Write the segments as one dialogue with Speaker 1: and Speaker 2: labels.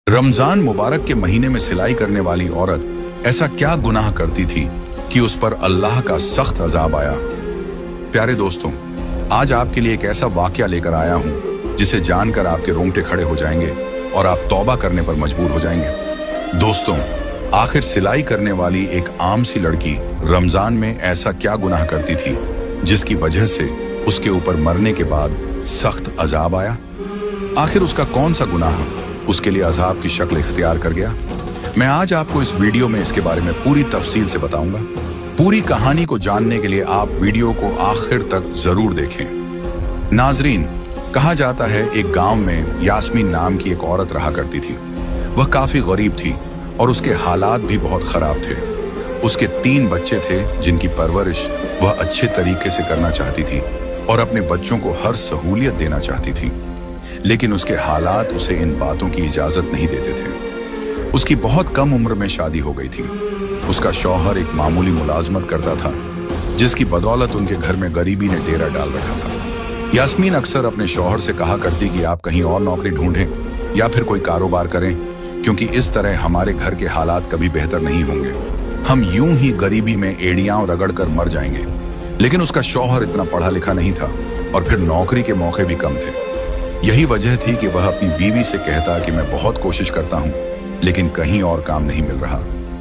Speaker 1: रमजान मुबारक के महीने में सिलाई करने वाली औरत ऐसा क्या गुनाह करती थी कि उस पर अल्लाह का सख्त अजाब आया। प्यारे दोस्तों, आज आपके लिए एक ऐसा वाकया लेकर आया हूं जिसे जानकर आपके रोंगटे खड़े हो जाएंगे और आप तौबा करने पर मजबूर हो जाएंगे। दोस्तों, आखिर सिलाई करने वाली एक आम सी लड़की रमजान में ऐसा क्या गुनाह करती थी जिसकी वजह से उसके ऊपर मरने के बाद सख्त अजाब आया। आखिर उसका कौन सा गुनाह उसके लिए अजाब की शक्ल इख्तियार कर गया। मैं आज आपको इस वीडियो में इसके बारे में पूरी तफसील से बताऊंगा। पूरी कहानी को जानने के लिए आप वीडियो को आखिर तक जरूर देखें। नाजरीन, कहा जाता है एक गांव में यास्मीन नाम की एक औरत रहा करती थी। वह काफी गरीब थी और उसके हालात भी बहुत खराब थे। उसके 3 बच्चे थे जिनकी परवरिश वह अच्छे तरीके से करना चाहती थी और अपने बच्चों को हर सहूलियत देना चाहती थी, लेकिन उसके हालात उसे इन बातों की इजाजत नहीं देते थे। उसकी बहुत कम उम्र में शादी हो गई थी। उसका शौहर एक मामूली मुलाजमत करता था जिसकी बदौलत उनके घर में गरीबी ने डेरा डाल रखा था। यास्मीन अक्सर अपने शौहर से कहा करती कि आप कहीं और नौकरी ढूंढें या फिर कोई कारोबार करें, क्योंकि इस तरह हमारे घर के हालात कभी बेहतर नहीं होंगे। हम यूं ही गरीबी में एड़ियां रगड़ कर मर जाएंगे। लेकिन उसका शौहर इतना पढ़ा लिखा नहीं था और फिर नौकरी के मौके भी कम थे। यही वजह थी कि वह अपनी बीवी से कहता कि मैं बहुत कोशिश करता हूं लेकिन कहीं और काम नहीं मिल रहा।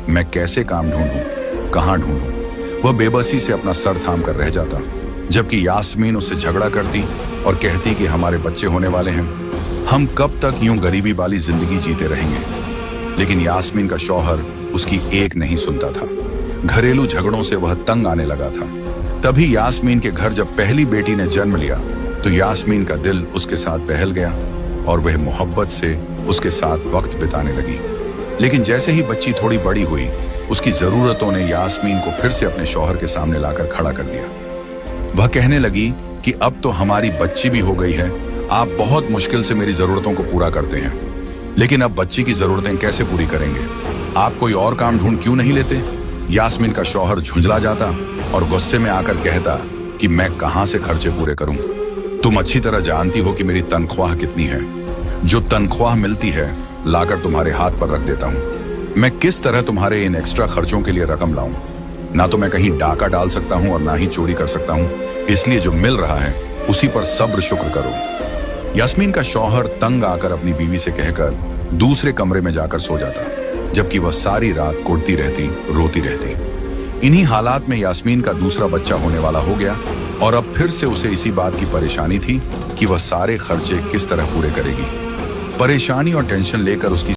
Speaker 1: मैं कैसे काम ढूंढूं, कहां ढूंढूं? वह बेबसी से अपना सर थाम कर रह जाता, जबकि यास्मीन उससे झगड़ा करती और कहती कि हमारे बच्चे होने वाले हैं, हम कब तक यूं गरीबी वाली जिंदगी जीते रहेंगे। लेकिन यास्मीन का शौहर उसकी एक नहीं सुनता था। घरेलू झगड़ों से वह तंग आने लगा था। तभी यास्मीन के घर जब पहली बेटी ने जन्म लिया तो यास्मीन का दिल उसके साथ बहल गया और वह मोहब्बत से उसके साथ वक्त बिताने लगी। लेकिन जैसे ही बच्ची थोड़ी बड़ी हुई, उसकी जरूरतों ने यास्मीन को फिर से अपने शौहर के सामने लाकर खड़ा कर दिया। वह कहने लगी कि अब तो हमारी बच्ची भी हो गई है, आप बहुत मुश्किल से मेरी जरूरतों को पूरा करते हैं, लेकिन अब बच्ची की जरूरतें कैसे पूरी करेंगे? आप कोई और काम ढूंढ क्यों नहीं लेते? यास्मीन का शौहर झुंझला जाता और गुस्से में आकर कहता कि मैं कहां से खर्चे पूरे करूं? तुम अच्छी तरह जानती हो कि मेरी तनख्वाह कितनी है। जो तनख्वाह मिलती है लाकर तुम्हारे हाथ पर रख देता हूं। मैं किस तरह तुम्हारे इन एक्स्ट्रा खर्चों के लिए रकम लाऊं? ना तो मैं कहीं डाका डाल सकता हूं और ना ही चोरी कर सकता हूं, इसलिए जो मिल रहा है उसी पर सब्र शुक्र करो। यास्मीन का शौहर तंग आकर अपनी बीवी से कहकर दूसरे कमरे में जाकर सो जाता, जबकि वह सारी रात कुड़ती रहती, रोती रहती। इन्हीं हालात में यास्मीन का दूसरा बच्चा होने वाला हो गया और अब फिर से उसे इसी बात की परेशानी थी कि वह सारे खर्चे किस तरह पूरे करेगी। परेशानी और टेंशन लेकर उसकी